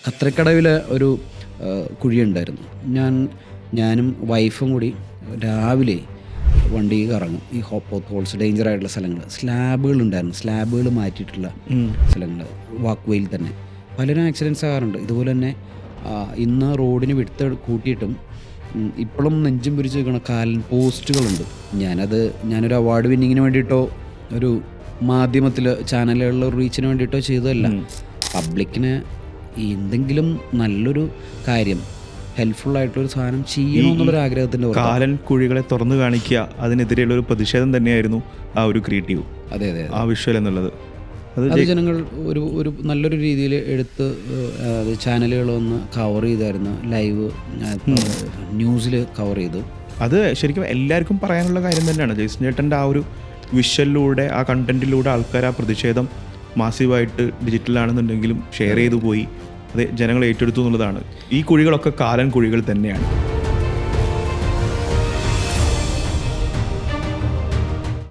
കത്രക്കടവിൽ ഒരു കുഴിയുണ്ടായിരുന്നു. ഞാനും വൈഫും കൂടി രാവിലെ വണ്ടി കറങ്ങും. ഈ പോത്ത് ഹോൾസ്, ഡേഞ്ചറായിട്ടുള്ള സ്ഥലങ്ങൾ, സ്ലാബുകളുണ്ടായിരുന്നു, സ്ലാബുകൾ മാറ്റിയിട്ടുള്ള സ്ഥലങ്ങൾ, വാക്ക് വേയിൽ തന്നെ പലരും ആക്സിഡൻസ് ആകാറുണ്ട്. ഇതുപോലെ തന്നെ ഇന്ന് റോഡിന് വിടുത്ത് കൂട്ടിയിട്ടും ഇപ്പോഴും നെഞ്ചും പിരിച്ച് നിൽക്കുന്ന പോസ്റ്റുകളുണ്ട്. ഞാനൊരു അവാർഡ് വിന്നിങ്ങിന് വേണ്ടിയിട്ടോ ഒരു മാധ്യമത്തിൽ ചാനലുകളിൽ റീച്ചിന് വേണ്ടിയിട്ടോ ചെയ്തതല്ല. പബ്ലിക്കിന് എന്തെങ്കിലും നല്ലൊരു കാര്യം, ഹെൽപ്ഫുള്ളായിട്ടൊരു സാധനം ചെയ്യണമെന്നുള്ളൊരു ആഗ്രഹത്തിൻ്റെ കാലൻ കുഴികളെ തുറന്നു കാണിക്കുക, അതിനെതിരെയുള്ള ഒരു പ്രതിഷേധം തന്നെയായിരുന്നു ആ ഒരു ക്രിയേറ്റീവ്. അതെ, ആ വിഷ്വൽ എന്നുള്ളത് അത് ജനങ്ങൾ ഒരു നല്ലൊരു രീതിയിൽ എടുത്ത് അത് ചാനലുകളൊന്ന് കവർ ചെയ്തായിരുന്നു. ലൈവ് ന്യൂസിൽ കവർ ചെയ്തു. അത് ശരിക്കും എല്ലാവർക്കും പറയാനുള്ള കാര്യം തന്നെയാണ്. ജെയ്സൺ ചേട്ടൻ്റെ ആ ഒരു വിഷ്വലിലൂടെ, ആ കണ്ടന്റിലൂടെ ആൾക്കാർ ആ പ്രതിഷേധം മാസീവായിട്ട് ഡിജിറ്റലാണെന്നുണ്ടെങ്കിലും ഷെയർ ചെയ്തു പോയി. അത് ജനങ്ങൾ ഏറ്റെടുത്തു എന്നുള്ളതാണ്. ഈ കുഴികളൊക്കെ കാലൻ കുഴികൾ തന്നെയാണ്.